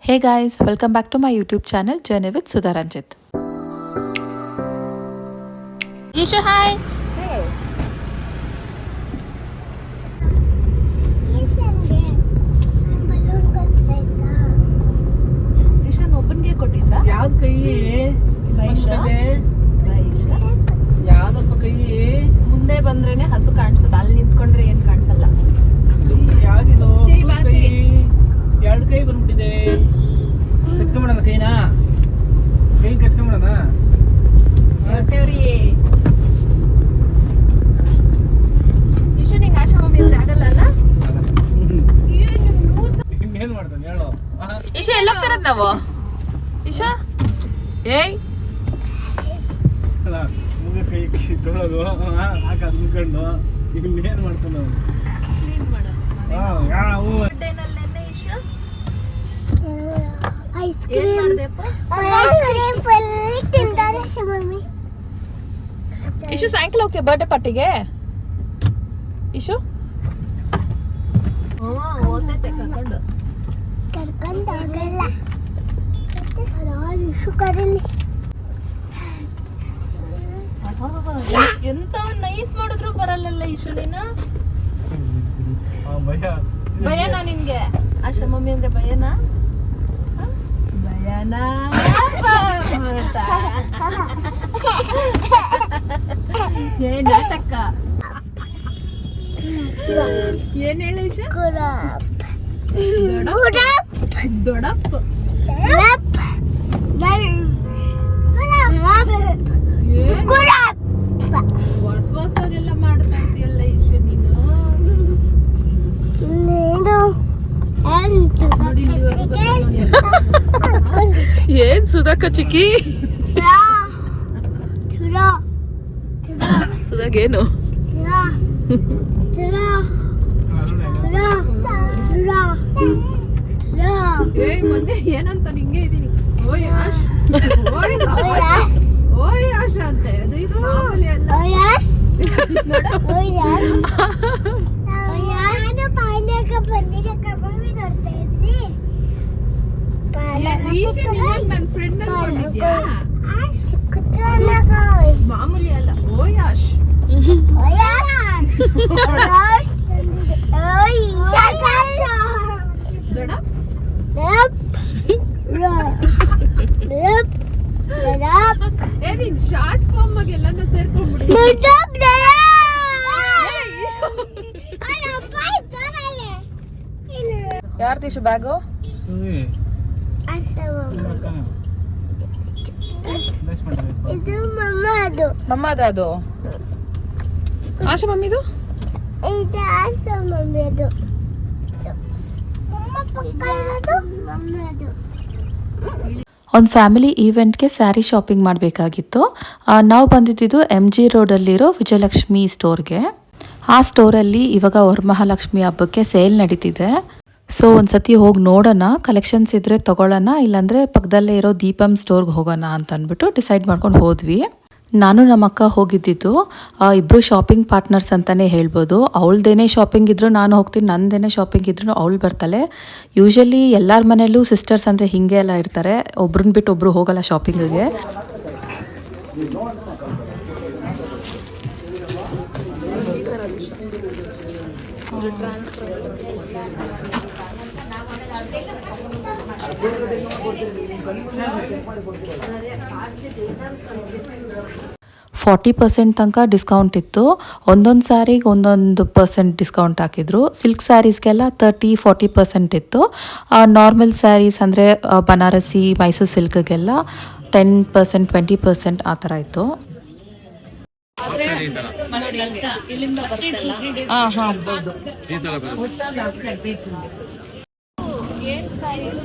Hey guys, welcome back to my YouTube channel Journey with Sudha Ranjit. Isha, hi. Hey. Ishaan ಒಬ್ಬನಿಗೆ ಕೊಟ್ಟಿದ್ರಾ? ಯಾವ್ದು ಕೈ ಯಾವ್ದಪ್ಪ ಕೈ ಮುಂದೆ ಬಂದ್ರೇನೆ ಹಸು ಕಾಣಿಸೋದು, ಅಲ್ಲಿ ನಿಂತ್ಕೊಂಡ್ರೆ ಏನ್ ಕಾಣಿಸಲ್ಲ. ಯಾವ್ದಿದು ಸಿರಿ ಬಾ, ಕೈ? ಸಿರಿ. ಎರಡು ಕೈ ಬಂದ್ಬಿಟ್ಟಿದೆ. ಕಚ್ಕೊಂಬಿಡೋಣ ಕೈನ, ಕೈ ಕಚ್ಕೊಂಬಿಡೋಣ. ದೇವ್ರಿ, ಈಶಾನ್ ಹಿಂಗ್ ಆಶಾ ಮಮ್ಮಿ ಅಂದ್ರೆ ಆಗಲ್ಲ ಅಲ್ಲ? ಇನ್ನೇನ್ ಮಾಡ್ತಾನೆ ಹೇಳು. ಇಶಾ ಎಲ್ಲೋಗ್ತಾರದ್ ನಾವು? ಇಶಾ ಏಯ್ ಅಲ್ಲ ಮುಗ ಕೈ ತೊಳೋದು ಹಾಕದ್ ಮುಗ್ಕೊಂಡು ಇನ್ನೇನ್ ಮಾಡ್ತಾನೆ ಅವನು. ಕ್ಲೀನ್ ಮಾಡೋದು. ಯಾವ ಬರ್ಡೇನಲ್ಲಿ ನೆನ್ನೆ ಈಶಾ ಐಸ್ ಏನ್ ಕ್ರೀಮ್ ಮಾಡ್ದೆಪ್ಪ? ಫುಲ್ ತಿಂತಾರೆ ಮಮ್ಮಿ. ಇಶು ಸಾಯಂಕಾಲ ಹೋಗ್ತೀಯ ಬರ್ಡೇ ಪಾರ್ಟಿಗೆ? ಇಶು ಓದೈತೆ ಕರ್ಕೊಂಡು. ಕರ್ಕೊಂಡು ಹೋಗಲ್ಲ. ಇಶು ಕರೀಲಿ. ಎಂತ ನೈಸ್ ಮಾಡಿದ್ರು ಬರಲ್ಲಲ್ಲ ಈಶು ನೀನು. ಭಯ ಭಯನಾ ನಿನ್ಗೆ? ಆಶಾ ಮಮ್ಮಿ ಅಂದ್ರೆ ಭಯನಾ? ಭಯನಾ? ಏನ್ ನಾಟಕ? ಏನ್ ಹೇಳು ಈಶಾ? ಗುಲಾಬ್ ದೊಡಪ್ಪ ಗುಲಾಬ್ ಏನ್ ಗುಲಾಬ್ ಹೊಸದಾಗೆಲ್ಲ ಮಾಡ್ತಾ ಇದೆಯಲ್ಲ ಈಶಾ ನೀನು. ನೀನು ನೋಡಿ ಇಲ್ಲಿವರೆಗೂ ಬರ್ತಾ ನೋಡಿ. ಏನ್ ಸುಧಾಕ ಚಿಕ್ಕಿ ಸುಧಾಗೇನು? ಏಯ್ ಮೊನ್ನೆ ಏನಂತ ನಿಂಗೆ ಇದೀನಿ. ಓಯ್ ಆಶ್, ಓಯ್ ಆಶ್, ಓಯ್ ಆಶ್ ಅಂತೆ. ಅದು ಇದು ಮಾಮೂಲಿ ಅಲ್ಲ. ಈಶಾ ನೀನ್ ನನ್ ಫ್ರೆಂಡ್ ಅನ್ಕೊಂಡಿದ್ಯಾ? ಮಾಮೂಲಿ ಅಲ್ಲ. ಓಯ್ ಆಶ್. ದೊಡಪ್ ಏ ನೀನ್ ಶಾರ್ಟ್ ಫಾರ್ಮ್ ಆಗಿ ಎಲ್ಲಾನು ಸೇರ್ಕೊಂಡ್ಬಿಡಿ. ಯಾರ್ದು ಇಶು ಬ್ಯಾಗು? ಇದು ಮಮ್ಮದು. ಮಮ್ಮದ ಅದು? ಆಶಾ ಮಮ್ಮಿದು? ಇದು ಆಸ ಮಮ್ಮದು. ಮಮ್ಮ ಪಕ್ಕ ಇರೋದು ಮಮ್ಮದು. ಒಂದು ಫ್ಯಾಮಿಲಿ ಈವೆಂಟ್ಗೆ ಸ್ಯಾರಿ ಶಾಪಿಂಗ್ ಮಾಡಬೇಕಾಗಿತ್ತು. ನಾವು ಬಂದಿದ್ದು MG ರೋಡಲ್ಲಿರೋ ವಿಜಯಲಕ್ಷ್ಮಿ ಸ್ಟೋರ್ಗೆ. ಆ ಸ್ಟೋರಲ್ಲಿ ಇವಾಗ ವರಮಹಾಲಕ್ಷ್ಮಿ ಹಬ್ಬಕ್ಕೆ ಸೇಲ್ ನಡೀತಿದೆ. ಸೊ ಒಂದ್ಸತಿ ಹೋಗಿ ನೋಡೋಣ, ಕಲೆಕ್ಷನ್ಸ್ ಇದ್ದರೆ ತೊಗೊಳ್ಳೋಣ, ಇಲ್ಲಾಂದರೆ ಪಕ್ಕದಲ್ಲೇ ಇರೋ ದೀಪಂ ಸ್ಟೋರ್ಗೆ ಹೋಗೋಣ ಅಂತ ಅಂದ್ಬಿಟ್ಟು ಡಿಸೈಡ್ ಮಾಡ್ಕೊಂಡು ಹೋದ್ವಿ. ನಾನು ನಮ್ಮ ಅಕ್ಕ ಹೋಗಿದ್ದಿದ್ದು. ಇಬ್ಬರು ಶಾಪಿಂಗ್ ಪಾರ್ಟ್ನರ್ಸ್ ಅಂತಲೇ ಹೇಳ್ಬೋದು. ಅವಳದೇನೇ ಶಾಪಿಂಗ್ ಇದ್ದರೂ ನಾನು ಹೋಗ್ತೀನಿ, ನನ್ನದೇನೇ ಶಾಪಿಂಗ್ ಇದ್ರೂ ಅವಳು ಬರ್ತಾಳೆ. ಯೂಶಲಿ ಎಲ್ಲರ ಮನೆಯಲ್ಲೂ ಸಿಸ್ಟರ್ಸ್ ಅಂದರೆ ಹೀಗೆ ಎಲ್ಲ ಇರ್ತಾರೆ, ಒಬ್ರನ್ನ ಬಿಟ್ಟು ಒಬ್ಬರು ಹೋಗಲ್ಲ ಶಾಪಿಂಗಿಗೆ. %40 ತನಕ ಡಿಸ್ಕೌಂಟ್ ಇತ್ತು. ಒಂದೊಂದು ಸ್ಯಾರಿಗೆ ಒಂದೊಂದು % ಡಿಸ್ಕೌಂಟ್ ಹಾಕಿದ್ರು. ಸಿಲ್ಕ್ ಸ್ಯಾರೀಸ್ಗೆಲ್ಲ 30-40% ಇತ್ತು. ನಾರ್ಮಲ್ ಸ್ಯಾರೀಸ್ ಅಂದರೆ ಬನಾರಸಿ, ಮೈಸೂರು ಸಿಲ್ಕ್ಗೆಲ್ಲ 10% 20% ಆ ಥರ ಇತ್ತು.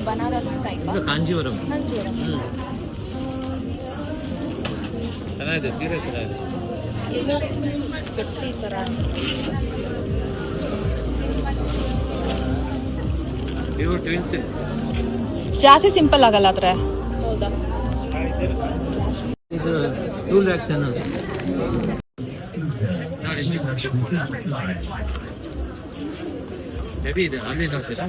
ಬನಾರಸ್ ಟೈಪ್ ಕಾಂಜೀವರಂ ಚೆನ್ನಾಗಿದೆ, ಸೀರೆ ಚೆನ್ನಾಗಿದೆ. ಗಟ್ಟಿ ತರ ಇವು ಟ್ವಿನ್ಸ್ ಜಾಸ್ತಿ ಸಿಂಪಲ್ ಆಗಲ್ಲ ಆದರೆ. ಹೌದಾ? ಇದು ಟೂಲ್ ಆಕ್ಷನ್ ಹೆವಿ ಇದೆ. ಅಲ್ಲಿ ನೋಡ್ತೀರಾ?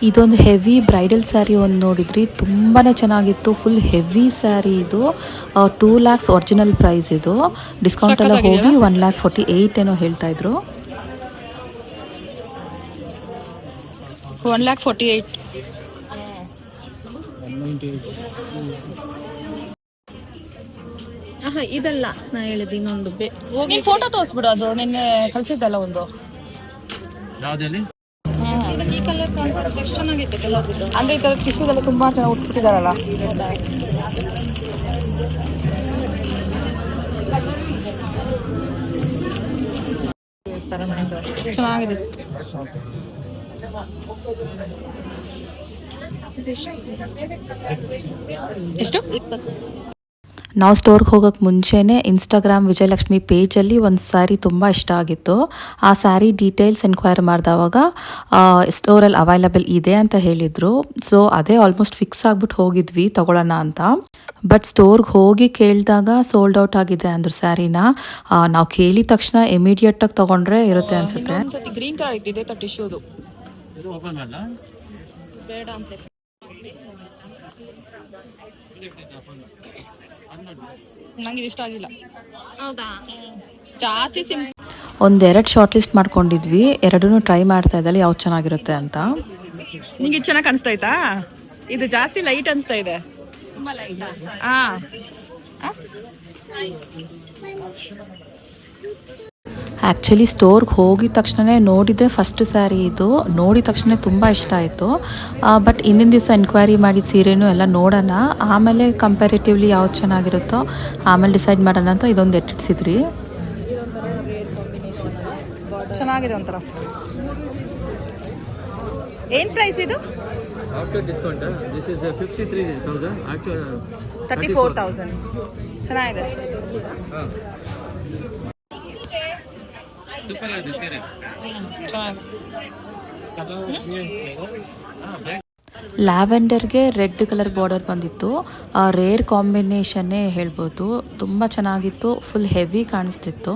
ಇದೊಂದು ಹೆವಿ ಬ್ರೈಡಲ್ ಸ್ಯಾರಿ ಒಂದು ನೋಡಿದ್ರಿ, ತುಂಬಾ ಚೆನ್ನಾಗಿತ್ತು. ಫುಲ್ ಹೆವಿ ಸ್ಯಾರಿ ಇದು. 2 lakhs ಒರಿಜಿನಲ್ ಪ್ರೈಸ್ ಇದು. ಡಿಸ್ಕೌಂಟ್ ಎಲ್ಲ ಹೋಗಿ 1,48,000 ಏನೋ ಹೇಳ್ತಾ ಇದ್ರು. 1,48,000. ಇದಲ್ಲ ನಾ ಹೇಳಿದ್ದು ಇನ್ನೊಂದು ನೀನ್ ಫೋಟೋ ತೋರಿಸ್ಬಿಡು, ಅದು ನಿನ್ನೆ ಕಳ್ಸಿದ್ದಲ್ಲ ಒಂದು. ಯಾವ್ದಲ್ಲಿ ಈ ಕಲರ್ ಕಾಂಟ್ರಾಸ್ಟ್ ಎಷ್ಟು ಚೆನ್ನಾಗಿತ್ತು ಕೆಲವೊಂದು. ಅಂದ್ರೆ ಈ ತರ ಟಿಶ್ಯೂದೆಲ್ಲ ತುಂಬಾ ಚೆನ್ನಾಗಿ ಉಟ್ಬಿಟ್ಟಿದಾರಲ್ಲ. ಚೆನ್ನಾಗಿದೆ. ಎಷ್ಟು? 20. ನಾವು ಸ್ಟೋರ್ಗೆ ಹೋಗೋಕ್ಕೆ ಮುಂಚೆನೇ ಇನ್ಸ್ಟಾಗ್ರಾಮ್ ವಿಜಯಲಕ್ಷ್ಮಿ ಪೇಜಲ್ಲಿ ಒಂದು ಸ್ಯಾರಿ ತುಂಬ ಇಷ್ಟ ಆಗಿತ್ತು. ಆ ಸ್ಯಾರಿ ಡೀಟೇಲ್ಸ್ ಎನ್ಕ್ವೈರ್ ಮಾಡಿದವಾಗ ಸ್ಟೋರಲ್ಲಿ ಅವೈಲಬಲ್ ಇದೆ ಅಂತ ಹೇಳಿದರು. ಸೊ ಅದೇ ಆಲ್ಮೋಸ್ಟ್ ಫಿಕ್ಸ್ ಆಗಿಬಿಟ್ಟು ಹೋಗಿದ್ವಿ ತಗೊಳ್ಳೋಣ ಅಂತ. ಬಟ್ ಸ್ಟೋರ್ಗೆ ಹೋಗಿ ಕೇಳಿದಾಗ ಸೋಲ್ಡ್ ಔಟ್ ಆಗಿದೆ ಅಂದ್ರು ಸ್ಯಾರಿನ. ನಾವು ಕೇಳಿದ ತಕ್ಷಣ ಇಮಿಡಿಯೇಟಾಗಿ ತೊಗೊಂಡ್ರೆ ಇರುತ್ತೆ ಅನಿಸುತ್ತೆ. ಗ್ರೀನ್ ಕಲರ್ ಇದ್ದಿದೆ ಟಿಶ್ಯೂದು. ಇದು ಓಪನ್ ಮಾಡಲ್ಲ ಬೇಡ ಅಂತ ನಂಗೆ ಇಷ್ಟ ಆಗಿಲ್ಲ. ಹೌದಾ? ಜಾಸ್ತಿ ಒಂದೆರಡು ಶಾರ್ಟ್ ಲಿಸ್ಟ್ ಮಾಡ್ಕೊಂಡಿದ್ವಿ, ಎರಡೂ ಟ್ರೈ ಮಾಡ್ತಾ ಇದ್ದಲ್ಲಿ ಯಾವ್ದು ಚೆನ್ನಾಗಿರುತ್ತೆ ಅಂತ. ನಿಂಗೆ ಚೆನ್ನಾಗಿ ಕಾಣಿಸ್ತಾ? ಇದು ಜಾಸ್ತಿ ಲೈಟ್ ಅನಿಸ್ತಾ ಇದೆ. ಆ್ಯಕ್ಚುಲಿ ಸ್ಟೋರ್ಗೆ ಹೋಗಿದ ತಕ್ಷಣ ನೋಡಿದ್ದೆ ಫಸ್ಟ್ ಸ್ಯಾರಿ ಇದು. ನೋಡಿದ ತಕ್ಷಣ ತುಂಬ ಇಷ್ಟ ಆಯಿತು. ಬಟ್ ಹಿಂದಿನ ದಿವಸ ಎನ್ಕ್ವೈರಿ ಮಾಡಿದ ಸೀರೆನೂ ಎಲ್ಲ ನೋಡೋಣ, ಆಮೇಲೆ ಕಂಪ್ಯಾರಿಟಿವ್ಲಿ ಯಾವ್ದು ಚೆನ್ನಾಗಿರುತ್ತೋ ಆಮೇಲೆ ಡಿಸೈಡ್ ಮಾಡೋಣ ಅಂತ ಇದೊಂದು ಎಟ್ಟಿಡ್ಸಿದ್ರಿ. ಚೆನ್ನಾಗಿದೆ ಒಂಥರ. ಏನು ಪ್ರೈಸ್ ಇದು? After discount this is 53,000 actually 34,000. ಚೆನ್ನಾಗಿದೆ. ಸೂಪರ್ ಆಗಿದೆ ಸೀರೆ. ಲ್ಯಾವೆಂಡರ್ಗೆ ರೆಡ್ ಕಲರ್ ಬಾರ್ಡರ್ ಬಂದಿತ್ತು. ರೇರ್ ಕಾಂಬಿನೇಷನ್ನೇ ಹೇಳ್ಬೋದು. ತುಂಬ ಚೆನ್ನಾಗಿತ್ತು. ಫುಲ್ ಹೆವಿ ಕಾಣಿಸ್ತಿತ್ತು.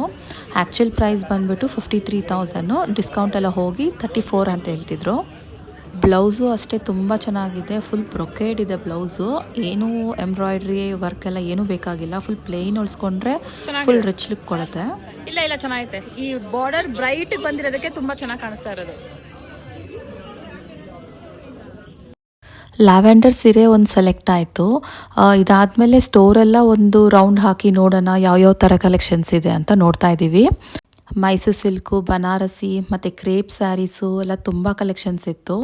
ಆ್ಯಕ್ಚುಲ್ ಪ್ರೈಸ್ ಬಂದುಬಿಟ್ಟು 53,000. ಡಿಸ್ಕೌಂಟ್ ಎಲ್ಲ ಹೋಗಿ 34 ಅಂತ ಹೇಳ್ತಿದ್ರು. ಬ್ಲೌಸು ಅಷ್ಟೇ ತುಂಬ ಚೆನ್ನಾಗಿದೆ. ಫುಲ್ ಬ್ರೊಕೇಡ್ ಇದೆ ಬ್ಲೌಸು. ಏನೂ ಎಂಬ್ರಾಯ್ಡ್ರಿ ವರ್ಕ್ ಎಲ್ಲ ಏನೂ ಬೇಕಾಗಿಲ್ಲ. ಫುಲ್ ಪ್ಲೇನ್ ಉಳಿಸ್ಕೊಂಡ್ರೆ ಫುಲ್ ರಿಚ್ ಲುಕ್ ಕೊಡುತ್ತೆ. ಇಲ್ಲ ಚೆನ್ನಾಗೈತೆ. ಈ ಬಾರ್ಡರ್ ಬ್ರೈಟ್ ಬಂದಿರೋದಕ್ಕೆ ತುಂಬಾ ಚೆನ್ನಾಗಿ ಕಾಣಿಸ್ತಾ ಇರೋದು. ಲ್ಯಾವೆಂಡರ್ ಸೀರೆ ಒಂದು ಸೆಲೆಕ್ಟ್ ಆಯಿತು. ಇದಾದಮೇಲೆ ಸ್ಟೋರೆಲ್ಲ ಒಂದು ರೌಂಡ್ ಹಾಕಿ ನೋಡೋಣ ಯಾವ್ಯಾವ ಥರ ಕಲೆಕ್ಷನ್ಸ್ ಇದೆ ಅಂತ ನೋಡ್ತಾ ಇದ್ದೀವಿ. ಮೈಸೂರು ಸಿಲ್ಕು, ಬನಾರಸಿ ಮತ್ತು ಕ್ರೇಪ್ ಸ್ಯಾರೀಸು ಎಲ್ಲ ತುಂಬ ಕಲೆಕ್ಷನ್ಸ್ ಇತ್ತು.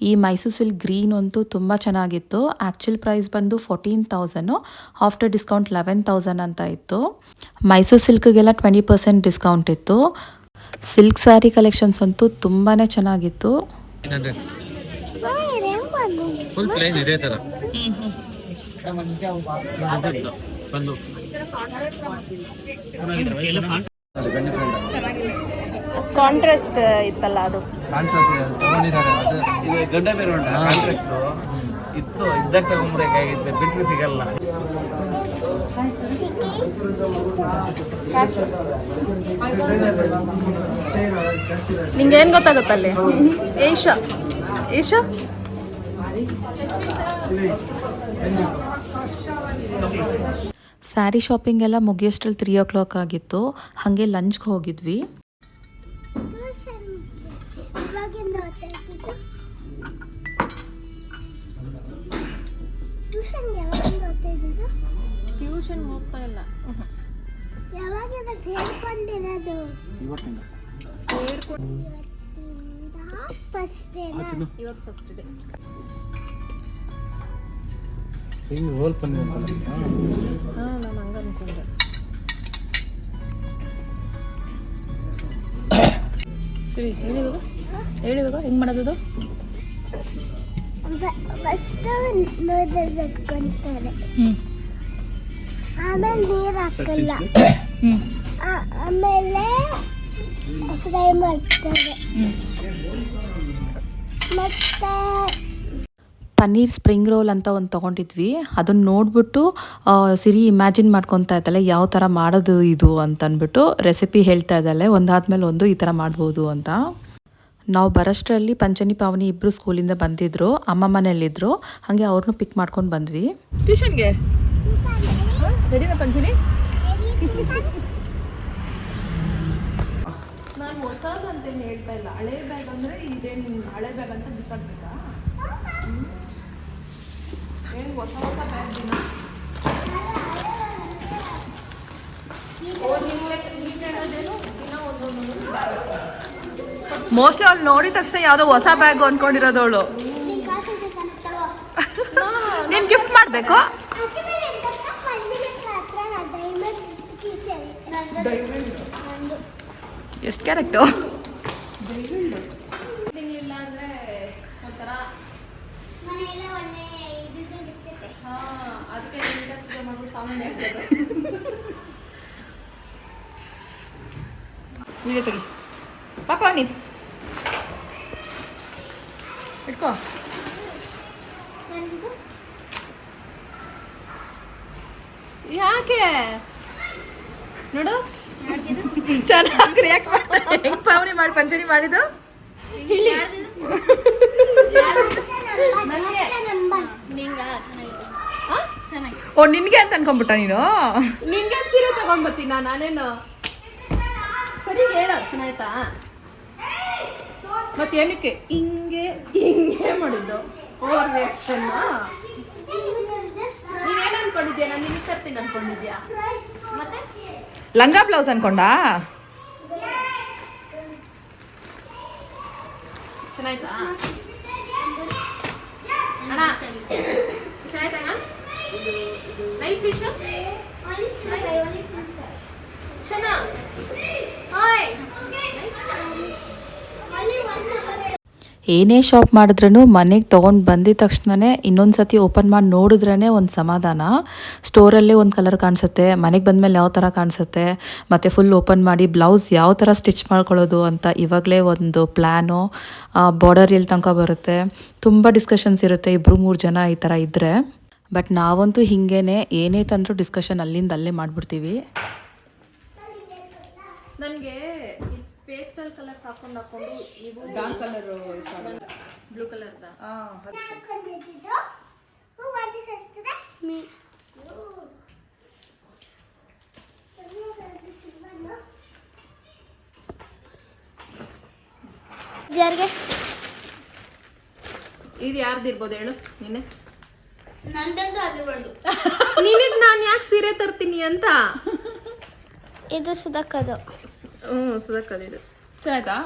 ಈ ಮೈಸೂರು ಸಿಲ್ಕ್ ಗ್ರೀನ್ ಅಂತೂ ತುಂಬ ಚೆನ್ನಾಗಿತ್ತು. ಆ್ಯಕ್ಚುಲ್ ಪ್ರೈಸ್ ಬಂದು 14,000, ಆಫ್ಟರ್ ಡಿಸ್ಕೌಂಟ್ 11,000 ಅಂತ ಇತ್ತು. ಮೈಸೂರು ಸಿಲ್ಕ್ಗೆಲ್ಲ 20% ಡಿಸ್ಕೌಂಟ್ ಇತ್ತು. ಸಿಲ್ಕ್ ಸ್ಯಾರಿ ಕಲೆಕ್ಷನ್ಸ್ ಅಂತೂ ತುಂಬಾ ಚೆನ್ನಾಗಿತ್ತು. ಫುಲ್ ಪ್ಲೇನ್ ಇದೇ ತರ ಬಂದು ಕಾಂಟ್ರಾಸ್ಟ್ ಇತ್ತಲ್ಲ ಅದು. ಇದು ಗಂಡ ಬೇರೆ ಉಂಟು ಕಾಂಟ್ರಾಸ್ಟ್ ಇತ್ತು. ಇದ್ದಾಗ ತಗೊಂಡ್ಬೇಕಾಗಿತ್ತು, ಬಿಟ್ಟರೆ ಸಿಗಲ್ಲ. ನಿಂಗೆ ಏನ್ ಗೊತ್ತಾಗುತ್ತಲ್ಲಿ? ಏಷ ಸ್ಯಾರಿ ಶಾಪಿಂಗ್ ಎಲ್ಲ ಮುಗಿಯೋಷ್ಟ್ರಲ್ಲಿ 3 o'clock ಆಗಿತ್ತು. ಹಾಗೆ ಲಂಚ್ಗೆ ಹೋಗಿದ್ವಿ. ಟ್ಯೂಷನ್ ಹೋಗ್ತಾ ಇಲ್ಲ. ಯಾವಾಗ ಸೇರ್ಕೊಂಡಿರೋದು? ಇವತ್ತು ಫಸ್ಟ್ ಡೇ. ನಾನು ಹಂಗ ಅನ್ಕೊಂಡೆ. ಸರಿ ಹೇಳಿವಾಗ ಹೆಂಗ್ ಮಾಡೋದು? ಫಸ್ಟ್ ನೋಡ್ಕೊಂತಾರೆ, ಆಮೇಲೆ ನೀರು ಹಾಕಲ್ಲ, ಆಮೇಲೆ ಫ್ರೈ ಮಾಡ್ತಾರೆ. ಮತ್ತೆ ಪನ್ನೀರ್ ಸ್ಪ್ರಿಂಗ್ ರೋಲ್ ಅಂತ ಒಂದು ತೊಗೊಂಡಿದ್ವಿ. ಅದನ್ನು ನೋಡಿಬಿಟ್ಟು ಸಿರಿ ಇಮ್ಯಾಜಿನ್ ಮಾಡ್ಕೊತಾ ಇದ್ದಾಳೆ ಯಾವ ಥರ ಮಾಡೋದು ಇದು ಅಂತ ಅಂದ್ಬಿಟ್ಟು ರೆಸಿಪಿ ಹೇಳ್ತಾ ಇದ್ದಾಳೆ. ಒಂದಾದ್ಮೇಲೆ ಒಂದು ಈ ಥರ ಮಾಡ್ಬೋದು ಅಂತ. ನಾವು ಬರೋಷ್ಟರಲ್ಲಿ ಪಂಚನಿ ಪಾವನಿ ಇಬ್ಬರು ಸ್ಕೂಲಿಂದ ಬಂದಿದ್ರು, ಅಮ್ಮ ಮನೇಲಿದ್ರು, ಹಾಗೆ ಅವ್ರನ್ನೂ ಪಿಕ್ ಮಾಡ್ಕೊಂಡು ಬಂದ್ವಿ. ಟ್ಯೂಷನ್ಗೆ ರೆಡಿನಾ ಪಂಚನಿ? ನಾನು ಹೊಸದಂತೇನು ಹೇಳ್ತಾ ಇಲ್ಲ, ಹಳೆ ಬ್ಯಾಗ್ ಅಂದರೆ ಇದೇನು ಹಳೆ ಬ್ಯಾಗ್ ಅಂತ ಬಿಸಾಕ್ಬೇಕಾ? ಏನು ಹೊಸ ಹೊಸ ಬ್ಯಾಗ್ ದಿನ ಮೋಸ್ಟ್ಲಿ ಅವ್ಳು ನೋಡಿದ ತಕ್ಷಣ ಯಾವುದೋ ಹೊಸ ಬ್ಯಾಗ್ ಅನ್ಕೊಂಡಿರೋದು ಅವಳು. ನೀನು ಗಿಫ್ಟ್ ಮಾಡಬೇಕು. ಎಷ್ಟು ಕ್ಯಾರೆಕ್ಟು? ಇಲ್ಲ ಅಂದ್ರೆ ಒಂಥರ ಅದಕ್ಕೆ ಪೂಜೆ ಮಾಡ್ಬಿಟ್ಟು ಸಾಮಾನ್ಯ ಆಗ್ತದೆ. ವಿಡಿಯೋ ತೆಗಿ ಪಾಪ, ನೀನು ಇಟ್ಕೋ. ಯಾಕೆ ನೋಡು ಚೆನ್ನಾಗಿ ರಿಯಾಕ್ಟ್ ಮಾಡ್ತಾರೆ. ಹೆಂಗ್ ಪಾವನಿ ಮಾಡಿ ಪಂಚಣಿ ಮಾಡಿದ್ದು? ಓ ನಿನ್ಗೆ ಅಂತ ಅನ್ಕೊಂಡ್ಬಿಟ್ಟ ನೀನು? ನಿನ್ಗೆ ಸೀರೆ ತಗೊಂಡ್ಬತ್ತೀನ ನಾನೇನು? ಸರಿ ಹೇಳು, ಚೆನ್ನಾಯ್ತಾ? ಮತ್ತೆ ಏನಕ್ಕೆ ಹಿಂಗೆ ಹಿಂಗೆ ಮಾಡಿದ್ದು ಓವರ್ ರಿಯಾಕ್ಷನ್? ನೀವೇನು ಅನ್ಕೊಂಡಿದ್ಯಾ? ನಾನು ನಿನ್ಗೆ ತರ್ತೀನಿ ಅನ್ಕೊಂಡಿದ್ಯಾ? ಮತ್ತೆ ಲಂಗ ಬ್ಲೌಸ್ ಅನ್ಕೊಂಡಾ? ಚೆನ್ನಾಯ್ತಾ ಅಣ್ಣ? ಚೆನ್ನಾಯ್ತಣ್ಣ? ನೈಸ್ ಫಿಶ್ ಚೆನ್ನಾ. ಹಾಯ್ ಏನೇ ಶಾಪ್ ಮಾಡಿದ್ರೂ ಮನೆಗೆ ತೊಗೊಂಡು ಬಂದಿದ ತಕ್ಷಣವೇ ಇನ್ನೊಂದು ಸತಿ ಓಪನ್ ಮಾಡಿ ನೋಡಿದ್ರೇ ಒಂದು ಸಮಾಧಾನ. ಸ್ಟೋರಲ್ಲೇ ಒಂದು ಕಲರ್ ಕಾಣಿಸುತ್ತೆ, ಮನೆಗೆ ಬಂದಮೇಲೆ ಯಾವ ಥರ ಕಾಣಿಸುತ್ತೆ, ಮತ್ತು ಫುಲ್ ಓಪನ್ ಮಾಡಿ ಬ್ಲೌಸ್ ಯಾವ ಥರ ಸ್ಟಿಚ್ ಮಾಡ್ಕೊಳ್ಳೋದು ಅಂತ ಇವಾಗಲೇ ಒಂದು ಪ್ಲ್ಯಾನು, ಬಾರ್ಡರ್ ಎಲ್ಲಿ ತನಕ ಬರುತ್ತೆ, ತುಂಬ ಡಿಸ್ಕಷನ್ಸ್ ಇರುತ್ತೆ 2-3 ಜನ ಈ ಥರ ಇದ್ದರೆ. ಬಟ್ ನಾವಂತೂ ಹಿಂಗೇ ಏನೇ ತಂದರೂ ಡಿಸ್ಕಷನ್ ಅಲ್ಲಿಂದ ಅಲ್ಲೇ ಮಾಡಿಬಿಡ್ತೀವಿ. ನನಗೆ ಪೇಸ್ಟಲ್ ಕಲರ್ಸ್ ಹಾಕೊಂಡು ಇವು ಡಾರ್ಕ್ ಕಲರ್ ಬ್ಲೂ ಕಲರ್ದ ಇದು ಯಾರ್ದಿರ್ಬೋದು ಹೇಳು ನೀನೆ? ನಂದಂತೂ ಆಗಿರ್ಬಾರ್ದು. ನಿನಗೆ ನಾನು ಯಾಕೆ ಸೀರೆ ತರ್ತೀನಿ ಅಂತ? ಇದು ಸುಧಾಕದು. ಸುಧಾಕದಿದು ಚೆನ್ನಾಯ್ತಾ?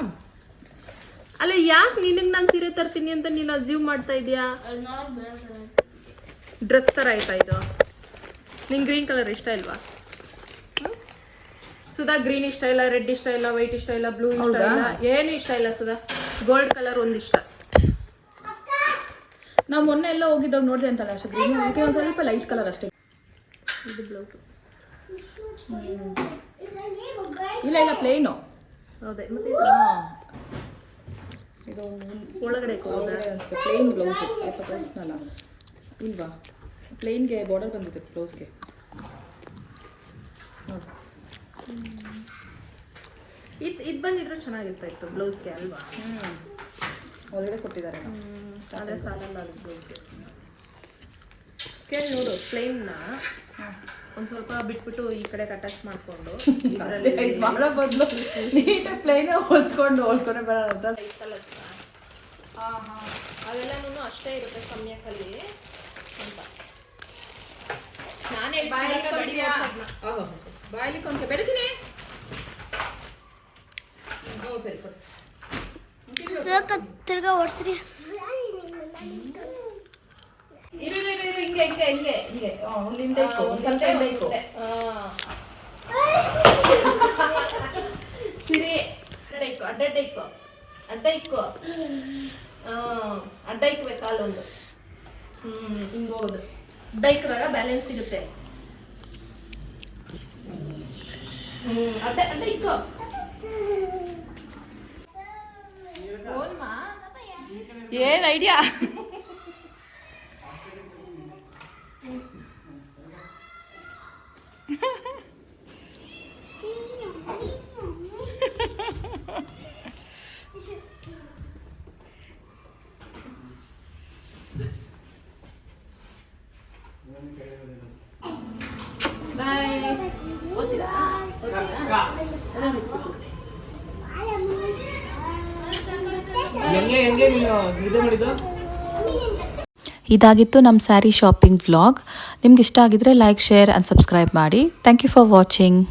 ಅಲ್ಲ, ಯಾಕೆ ನಿನಗೆ ನಾನು ಸೀರೆ ತರ್ತೀನಿ ಅಂತ ನೀನು ಅಸ್ಯೂಮ್ ಮಾಡ್ತಾ ಇದೀಯಾ? ಡ್ರೆಸ್ ಥರ ಆಯ್ತಾ ಇದು? ನಿಂಗೆ ಗ್ರೀನ್ ಕಲರ್ ಇಷ್ಟ ಇಲ್ವಾ? ಸುಧಾ ಗ್ರೀನ್ ಇಷ್ಟ ಇಲ್ಲ, ರೆಡ್ ಇಷ್ಟ ಇಲ್ಲ, ವೈಟ್ ಇಷ್ಟ ಇಲ್ಲ, ಬ್ಲೂ ಇಷ್ಟ ಇಲ್ಲ, ಏನು ಇಷ್ಟ ಇಲ್ಲ ಸುಧಾ. ಗೋಲ್ಡ್ ಕಲರ್ ಒಂದಿಷ್ಟ. ನಾವು ಮೊನ್ನೆ ಎಲ್ಲ ಹೋಗಿದ್ದಾಗ ನೋಡಿದೆ ಅಂತಲ್ಲ ಅಷ್ಟು ಗ್ರೀನ್, ಅದಕ್ಕೆ ಒಂದು ಸ್ವಲ್ಪ ಲೈಟ್ ಕಲರ್ ಅಷ್ಟೇ. ಇದು ಬ್ಲೌಸ್. ಇಲ್ಲ ಇಲ್ಲ ಪ್ಲೇನು. ಹೌದೇ? ಮತ್ತೆ ಇದು ಒಳಗಡೆ ಪ್ಲೇನ್ ಬ್ಲೌಸು ತೋರಿಸ್ನಲ್ಲ ಇಲ್ವಾ? ಪ್ಲೇನ್ಗೆ ಬಾರ್ಡರ್ ಬಂದಿದೆ ಬ್ಲೌಸ್ಗೆ. ಇದು ಬಂದಿದ್ರು ಚೆನ್ನಾಗಿರ್ತಾ ಇತ್ತು ಬ್ಲೌಸ್ಗೆ ಅಲ್ವಾ? ಒಳಗಡೆ ಕೊಟ್ಟಿದ್ದಾರೆ. ಅದೇ ಸಾಲಲ್ಲ ಅದು ಬ್ಲೌಸ್ಗೆ. ಕೇಳಿ ನೋಡು, ಪ್ಲೇನ್ನ ಒಂದು ಸ್ವಲ್ಪ ಬಿಟ್ಬಿಟ್ಟು ಈ ಕಡೆ ಅಟ್ಯಾಚ್ ಮಾಡಿಕೊಂಡು ಮಾಡೋ ಬದಲು ನೀಟಾಗಿ ಪ್ಲೇನೇ ಹೋಲ್ಸ್ಕೊಂಡೆ ಬೇಡ ಅಂತ. ಅವೆಲ್ಲನೂ ಅಷ್ಟೇ ಇರುತ್ತೆ ಕಮ್ಮಿಯಾಕಲ್ಲಿ ಅಂತ ನಾನು ಬಾಯ್ಲಿ ಕೊಂತ ಬೆಳಚಿನಿ. ಸರಿ ಕೊಡು. ತಿರ್ಗಾ ಓಡಿಸ್ರಿ. ಹಿಂಗೆ ಹಿಂಗೆ ಹಿಂಗೆ ಹಿಂಗೆ ಅಲ್ಲಿಂದ ಇಕ್ಕು, ಸ್ವಲ್ಪ ಹಿಂದೆ ಇಕ್ಕು. ಸಿರಿ ಅಡ್ಡ ಇಕ್ಕು, ಅಡ್ಡ ಇಕ್ಕು, ಅಡ್ಡ ಇಕ್ಕು. ಅಡ್ಡ ಇಕ್ಬೇಕು ಕಾಲೊಂದು. ಹಿಂಗೆ ಹೋಗೋದು. ಅಡ್ಡ ಇಕ್ಕಿದಾಗ ಬ್ಯಾಲೆನ್ಸ್ ಸಿಗುತ್ತೆ. ಅಡ್ಡ ಅಡ್ಡ ಇಕ್ಕು. ಏನು ಐಡಿಯಾ? ಬಾಯ್. ಓದ್ತೀರಾ? ಅದನ್ನ ಬಿಟ್ಬಿಟ್ಟು. ಹೆಂಗೆ ನೀನು ನಿದ್ದೆ ಮಾಡಿದ್ದು? ಇದಾಗಿತ್ತು ನಮ್ಮ ಸ್ಯಾರಿ ಶಾಪಿಂಗ್ ವ್ಲಾಗ್. ನಿಮ್ಗೆ ಇಷ್ಟ ಆಗಿದ್ರೆ ಲೈಕ್, ಶೇರ್ ಆ್ಯಂಡ್ ಸಬ್ಸ್ಕ್ರೈಬ್ ಮಾಡಿ. Thank you for watching.